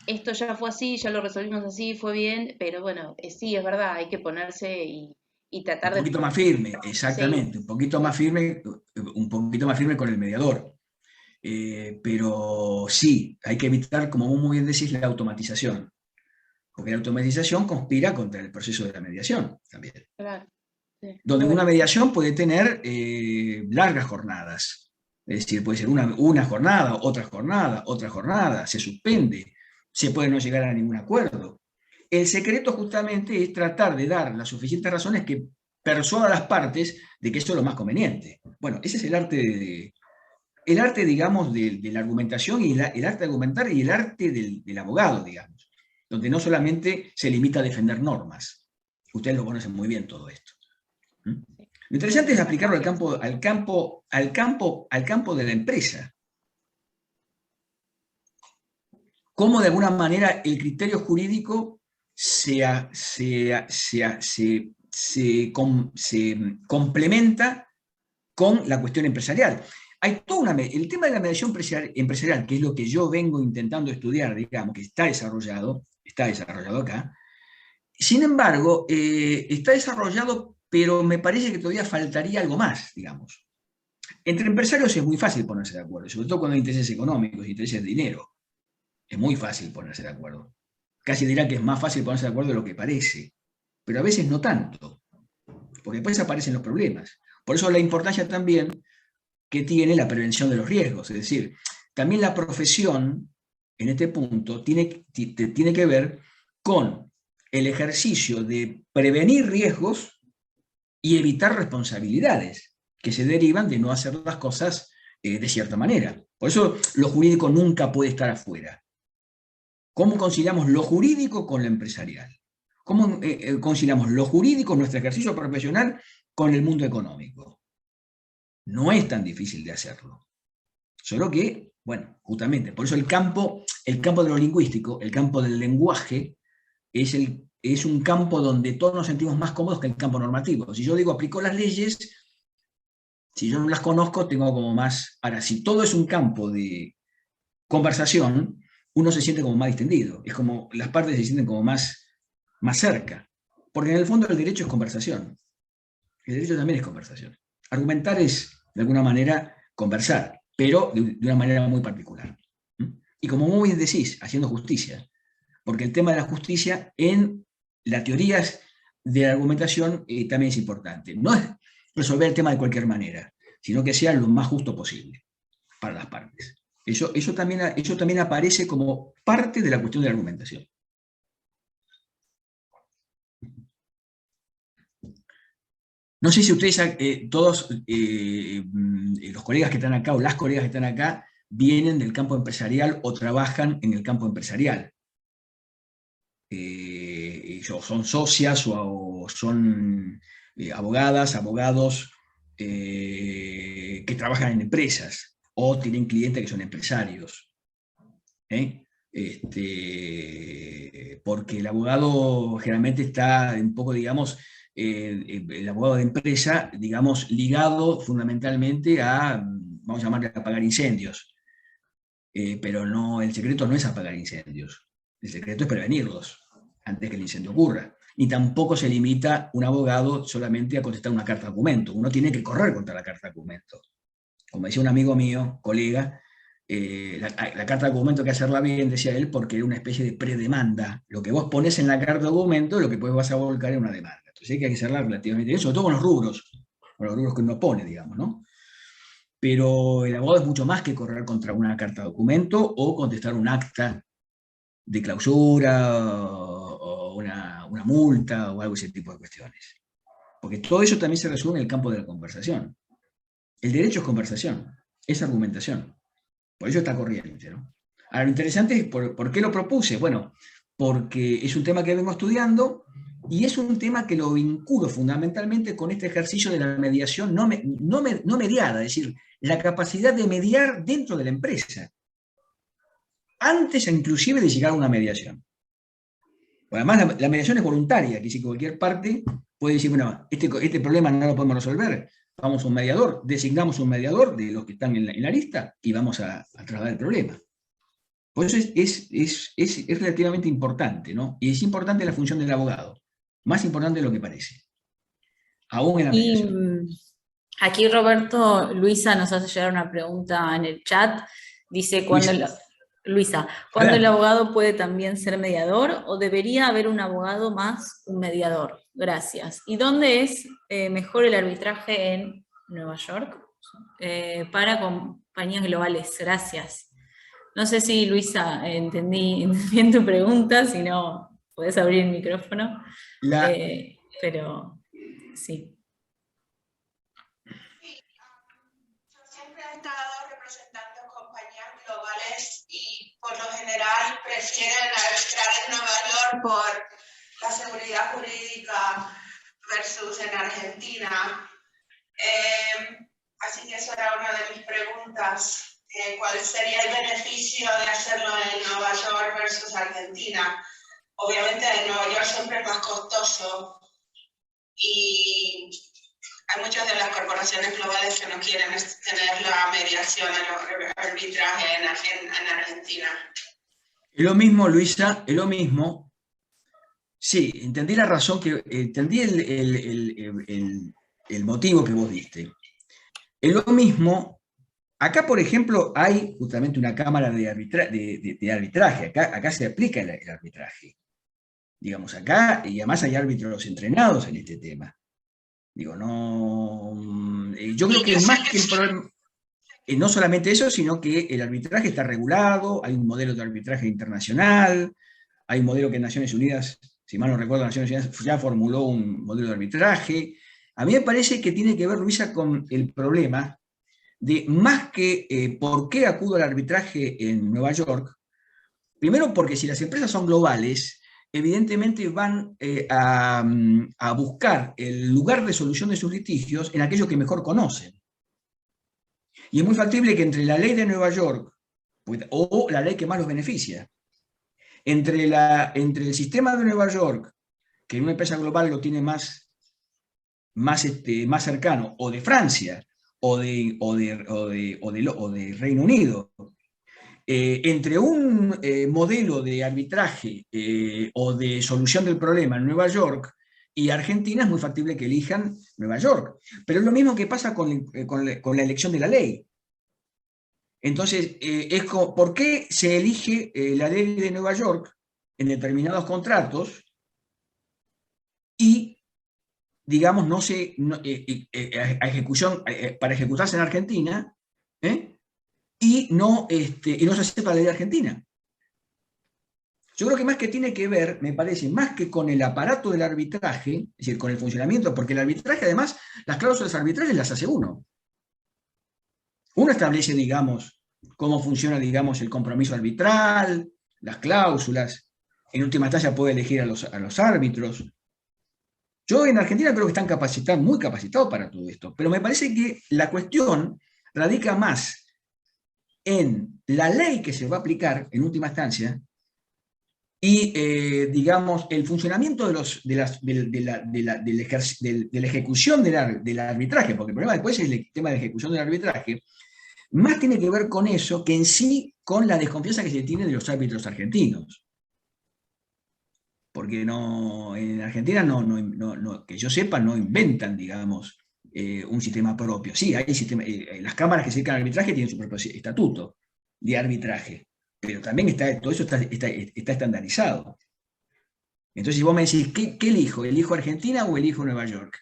Esto ya fue así, ya lo resolvimos así, fue bien, pero bueno, sí, es verdad, hay que ponerse y tratar de... Un poquito más firme, exactamente, sí. un poquito más firme con el mediador. Pero sí, hay que evitar, como vos muy bien decís, la automatización. Porque la automatización conspira contra el proceso de la mediación también. Claro. Sí. Donde una mediación puede tener largas jornadas. Es decir, puede ser una jornada, otra jornada, se suspende, se puede no llegar a ningún acuerdo. El secreto justamente es tratar de dar las suficientes razones que persuadan a las partes de que eso es lo más conveniente. Bueno, ese es el arte, digamos, de la argumentación y el arte de argumentar y el arte del abogado, digamos, donde no solamente se limita a defender normas. Ustedes lo conocen muy bien todo esto. Lo interesante es aplicarlo al campo de la empresa. Cómo de alguna manera el criterio jurídico se complementa con la cuestión empresarial. Hay el tema de la mediación empresarial, que es lo que yo vengo intentando estudiar, digamos, que está desarrollado acá. Sin embargo, está desarrollado, pero me parece que todavía faltaría algo más, digamos. Entre empresarios es muy fácil ponerse de acuerdo, sobre todo cuando hay intereses económicos y intereses de dinero. Es muy fácil ponerse de acuerdo. Casi dirá que es más fácil ponerse de acuerdo de lo que parece, pero a veces no tanto, porque después aparecen los problemas. Por eso la importancia también que tiene la prevención de los riesgos, es decir, también la profesión, en este punto, tiene que ver con el ejercicio de prevenir riesgos y evitar responsabilidades que se derivan de no hacer las cosas de cierta manera. Por eso lo jurídico nunca puede estar afuera. ¿Cómo conciliamos lo jurídico con lo empresarial? ¿Cómo conciliamos lo jurídico, nuestro ejercicio profesional, con el mundo económico? No es tan difícil de hacerlo. Solo que, bueno, justamente, por eso el campo de lo lingüístico, el campo del lenguaje, es un campo donde todos nos sentimos más cómodos que el campo normativo. Si yo digo aplico las leyes, si yo no las conozco, tengo como más... Ahora, si todo es un campo de conversación, uno se siente como más distendido. Es como las partes se sienten como más cerca. Porque en el fondo el derecho es conversación. El derecho también es conversación. Argumentar es, de alguna manera, conversar, pero de una manera muy particular. Y como muy bien decís, haciendo justicia. Porque el tema de la justicia en las teorías de la argumentación también es importante. No es resolver el tema de cualquier manera, sino que sea lo más justo posible para las partes. Eso también aparece como parte de la cuestión de la argumentación. No sé si ustedes, todos los colegas que están acá o las colegas que están acá vienen del campo empresarial o trabajan en el campo empresarial. Ellos son socias o son abogadas, abogados que trabajan en empresas o tienen clientes que son empresarios. Porque el abogado generalmente está un poco, digamos, el abogado de empresa, digamos, ligado fundamentalmente a, vamos a llamarle, a apagar incendios. Pero no, el secreto no es apagar incendios, el secreto es prevenirlos antes que el incendio ocurra. Ni tampoco se limita un abogado solamente a contestar una carta de documento, uno tiene que correr contra la carta de documento. Como decía un amigo mío, colega, la carta de documento hay que hacerla bien, decía él, porque era una especie de predemanda. Lo que vos pones en la carta de documento es lo que después vas a volcar en una demanda. Entonces hay que hacerla relativamente bien, sobre todo con los rubros que uno pone, digamos, ¿no? Pero el abogado es mucho más que correr contra una carta de documento o contestar un acta de clausura o una multa o algo de ese tipo de cuestiones. Porque todo eso también se resume en el campo de la conversación. El derecho es conversación, es argumentación. Por eso está corriente, ¿no? Ahora, lo interesante es por qué lo propuse. Bueno, porque es un tema que vengo estudiando y es un tema que lo vinculo fundamentalmente con este ejercicio de la mediación no mediada, es decir, la capacidad de mediar dentro de la empresa, antes inclusive de llegar a una mediación. Además, la mediación es voluntaria, que si cualquier parte puede decir, bueno, este problema no lo podemos resolver, vamos a un mediador, designamos un mediador de los que están en la lista y vamos a trasladar el problema. Por eso es relativamente importante, ¿no? Y es importante la función del abogado, más importante de lo que parece, aún en la mediación. Y aquí Roberto, Luisa nos hace llegar una pregunta en el chat. Dice, Luisa, ¿cuándo el abogado puede también ser mediador o debería haber un abogado más un mediador? Gracias. ¿Y dónde es mejor el arbitraje en Nueva York para compañías globales? Gracias. No sé si, Luisa, entendí bien tu pregunta, si no, puedes abrir el micrófono. Pero sí. He estado representando compañías globales y por lo general prefieren arbitrar en Nueva York por la seguridad jurídica versus en Argentina. Así que eso era una de mis preguntas. ¿Cuál sería el beneficio de hacerlo en Nueva York versus Argentina? Obviamente en Nueva York siempre es más costoso y hay muchas de las corporaciones globales que no quieren tener la mediación, el arbitraje en Argentina. Es lo mismo, Luisa, es lo mismo. Sí, entendí la razón, entendí el motivo que vos diste. Es lo mismo, acá por ejemplo hay justamente una cámara de arbitraje, acá se aplica el arbitraje. Digamos, acá, y además hay árbitros entrenados en este tema. Digo, no. Yo creo que más que el problema. No solamente eso, sino que el arbitraje está regulado, hay un modelo de arbitraje internacional, hay un modelo que Naciones Unidas, si mal no recuerdo, Naciones Unidas ya formuló un modelo de arbitraje. A mí me parece que tiene que ver, Luisa, con el problema de más que por qué acudo al arbitraje en Nueva York. Primero, porque si las empresas son globales, evidentemente van a buscar el lugar de solución de sus litigios en aquello que mejor conocen. Y es muy factible que entre la ley de Nueva York o la ley que más los beneficia, entre el sistema de Nueva York, que en una empresa global lo tiene más cercano, o de Francia, o de Reino Unido, entre un modelo de arbitraje o de solución del problema en Nueva York y Argentina, es muy factible que elijan Nueva York. Pero es lo mismo que pasa con la elección de la ley. Entonces, ¿por qué se elige la ley de Nueva York en determinados contratos y, digamos, para ejecutarse en Argentina, y no se acepta la ley de Argentina? Yo creo que más que tiene que ver, me parece, más que con el aparato del arbitraje, es decir, con el funcionamiento, porque el arbitraje, además, las cláusulas arbitrales las hace uno. Uno establece, digamos, cómo funciona, digamos, el compromiso arbitral, las cláusulas. En última instancia puede elegir a los árbitros. Yo en Argentina creo que están capacitados, muy capacitados para todo esto, pero me parece que la cuestión radica más en la ley que se va a aplicar en última instancia y, digamos, el funcionamiento de la ejecución del arbitraje, porque el problema después es el tema de ejecución del arbitraje, más tiene que ver con eso que en sí con la desconfianza que se tiene de los árbitros argentinos. Porque en Argentina, que yo sepa, no inventan, digamos, un sistema propio. Sí, hay las cámaras que se dedican al arbitraje tienen su propio estatuto de arbitraje, pero también todo eso está estandarizado. Entonces, si vos me decís, ¿qué elijo? ¿Elijo Argentina o elijo Nueva York?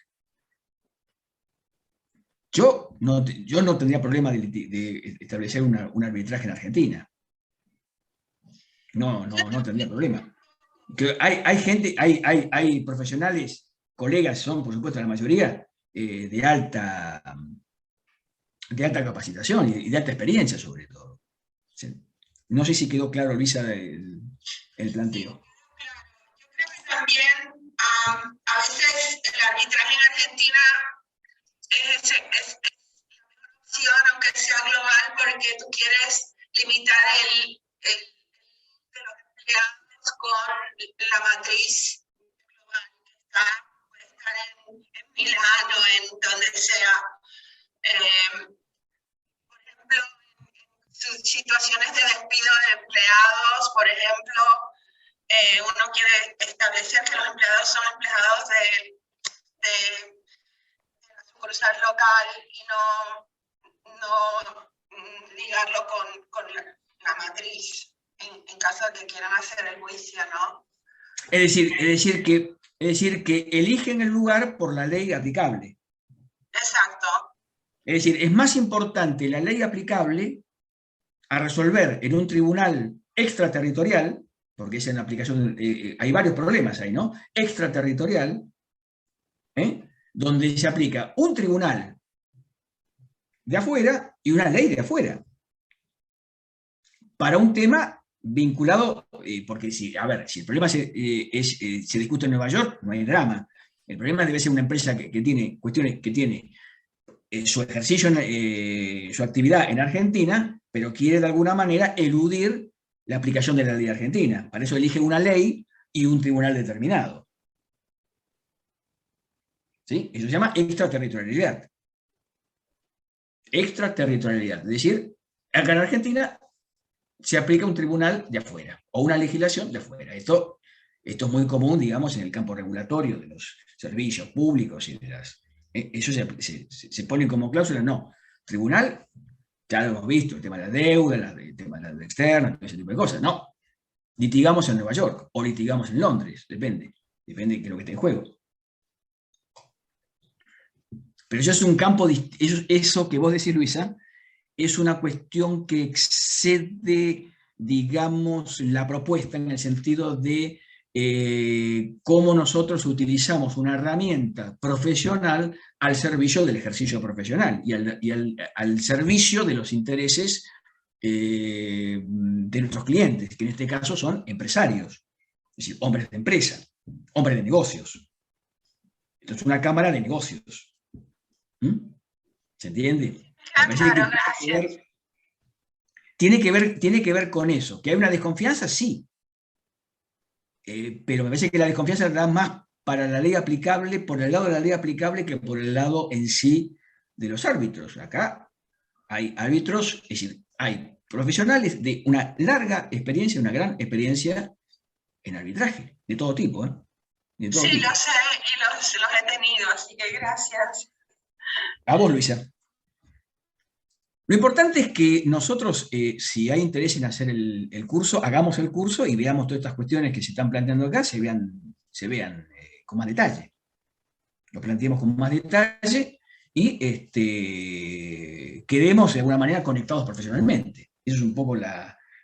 Yo no tendría problema de establecer un arbitraje en Argentina. No tendría problema. Que hay profesionales, colegas, son por supuesto la mayoría, de alta capacitación y de alta experiencia sobre todo. No sé si quedó claro, Luisa, el planteo. Yo creo que también a veces el arbitraje en Argentina es la mejor opción, aunque sea global, porque tú quieres limitar el de los empleados con la matriz global que puede estar en Milán o en donde sea. Por ejemplo, en situaciones de despido de empleados, por ejemplo, uno quiere establecer que los empleados son empleados de la sucursal local y no ligarlo con la matriz en caso de que quieran hacer el juicio, ¿no? Es decir que eligen el lugar por la ley aplicable. Exacto. Es decir, es más importante la ley aplicable a resolver en un tribunal extraterritorial, porque es en la aplicación, hay varios problemas ahí, ¿no? Extraterritorial, donde se aplica un tribunal de afuera y una ley de afuera, para un tema vinculado, porque si el problema se discute en Nueva York, no hay drama. El problema debe ser una empresa que tiene cuestiones, que tiene su ejercicio, su actividad en Argentina, pero quiere de alguna manera eludir la aplicación de la ley argentina. Para eso elige una ley y un tribunal determinado. ¿Sí? Eso se llama extraterritorialidad. Extraterritorialidad. Es decir, acá en Argentina se aplica un tribunal de afuera o una legislación de afuera. Esto es muy común, digamos, en el campo regulatorio de los servicios públicos y de las... Eso se pone como cláusula, no. Tribunal, ya lo hemos visto, el tema de la deuda, el tema de la deuda externa, todo ese tipo de cosas. No. Litigamos en Nueva York o litigamos en Londres, depende de lo que esté en juego. Pero eso es un campo, eso que vos decís, Luisa, es una cuestión que excede, digamos, la propuesta en el sentido de cómo nosotros utilizamos una herramienta profesional al servicio del ejercicio profesional y al servicio de los intereses de nuestros clientes, que en este caso son empresarios, es decir, hombres de empresa, hombres de negocios. Esto es una cámara de negocios. ¿Se entiende? Claro, gracias. Tiene que ver con eso. ¿Que hay una desconfianza? Sí. Pero me parece que la desconfianza da más para la ley aplicable, por el lado de la ley aplicable, que por el lado en sí de los árbitros. Acá hay árbitros, es decir, hay profesionales de una larga experiencia, una gran experiencia en arbitraje, de todo tipo. De todo tipo. Lo sé, y los he tenido, así que gracias. A vos, Luisa. Lo importante es que nosotros, si hay interés en hacer el curso, hagamos el curso y veamos todas estas cuestiones que se están planteando acá, se vean con más detalle. Lo planteemos con más detalle y quedemos de alguna manera conectados profesionalmente. Eso es un poco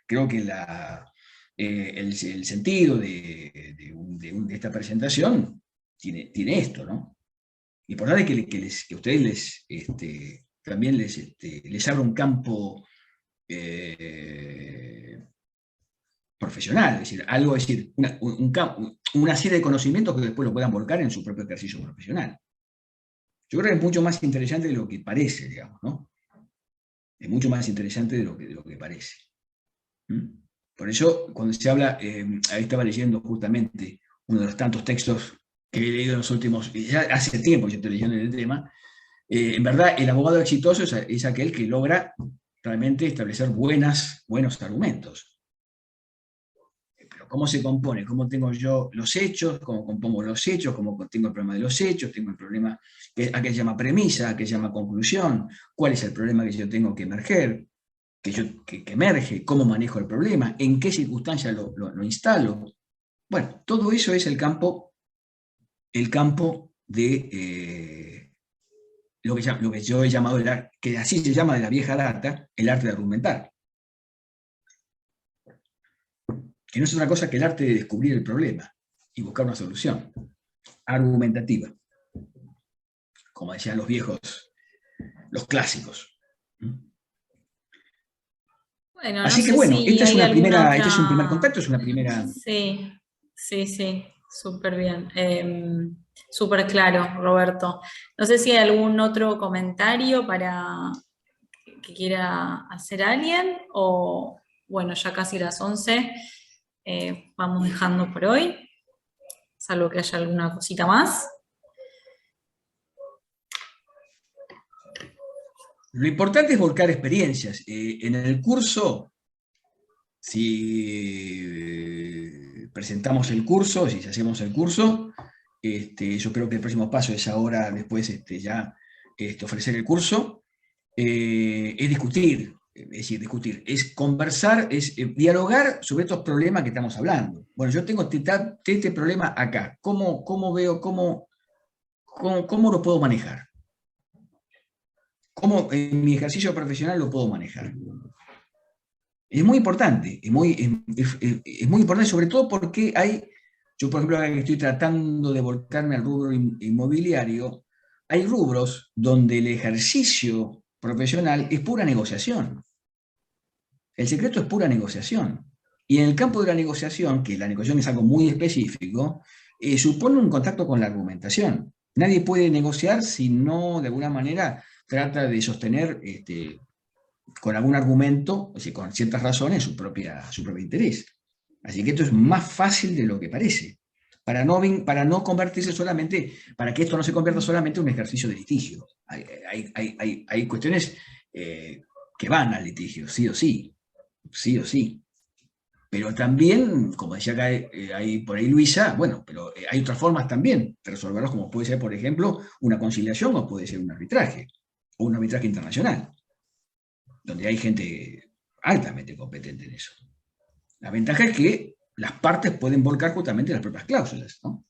creo que la el sentido de esta presentación tiene esto, ¿no? Importante que a ustedes también les abra un campo profesional, es decir, una serie de conocimientos que después lo puedan volcar en su propio ejercicio profesional. Yo creo que es mucho más interesante de lo que parece, digamos, ¿no? Es mucho más interesante de lo que parece. Por eso, cuando se habla, ahí estaba leyendo justamente uno de los tantos textos que he leído en los últimos, ya hace tiempo que estoy leyendo el tema, en verdad el abogado exitoso es aquel que logra realmente establecer buenos argumentos. Pero ¿cómo se compone? ¿Cómo tengo yo los hechos? ¿Cómo compongo los hechos? ¿Cómo tengo el problema de los hechos? ¿Tengo el problema a qué se llama premisa? ¿A qué se llama conclusión? ¿Cuál es el problema que yo tengo que emerger? Que emerge, cómo manejo el problema, en qué circunstancias lo instalo. Bueno, todo eso es el campo de lo que yo he llamado, que así se llama de la vieja data, el arte de argumentar. Que no es otra cosa que el arte de descubrir el problema y buscar una solución argumentativa, como decían los viejos, los clásicos. Bueno, así no que sé bueno, si esta es hay alguna otra... este es un primer contacto, es una primera... Sí, súper bien. Súper claro, Roberto. No sé si hay algún otro comentario que quiera hacer alguien, o bueno, ya casi las 11, vamos dejando por hoy, salvo que haya alguna cosita más. Lo importante es volcar experiencias. En el curso, si presentamos el curso, si hacemos el curso, yo creo que el próximo paso es ahora, después ya ofrecer el curso, es discutir, es conversar, es dialogar sobre estos problemas que estamos hablando. Bueno, yo tengo este problema acá, ¿cómo veo, cómo lo puedo manejar? ¿Cómo en mi ejercicio profesional lo puedo manejar? Es muy importante, es muy importante, sobre todo porque yo por ejemplo, ahora que estoy tratando de volcarme al rubro inmobiliario, hay rubros donde el ejercicio profesional es pura negociación. El secreto es pura negociación. Y en el campo de la negociación, que la negociación es algo muy específico, supone un contacto con la argumentación. Nadie puede negociar si no, de alguna manera, trata de sostener con algún argumento, es decir, con ciertas razones, su propio interés. Así que esto es más fácil de lo que parece, para no convertirse solamente, para que esto no se convierta solamente en un ejercicio de litigio. Hay cuestiones que van al litigio, sí o sí. Pero también, como decía acá, por ahí Luisa, bueno, pero hay otras formas también de resolverlos, como puede ser, por ejemplo, una conciliación o puede ser un arbitraje, o un arbitraje internacional, donde hay gente altamente competente en eso. La ventaja es que las partes pueden volcar justamente las propias cláusulas, ¿no?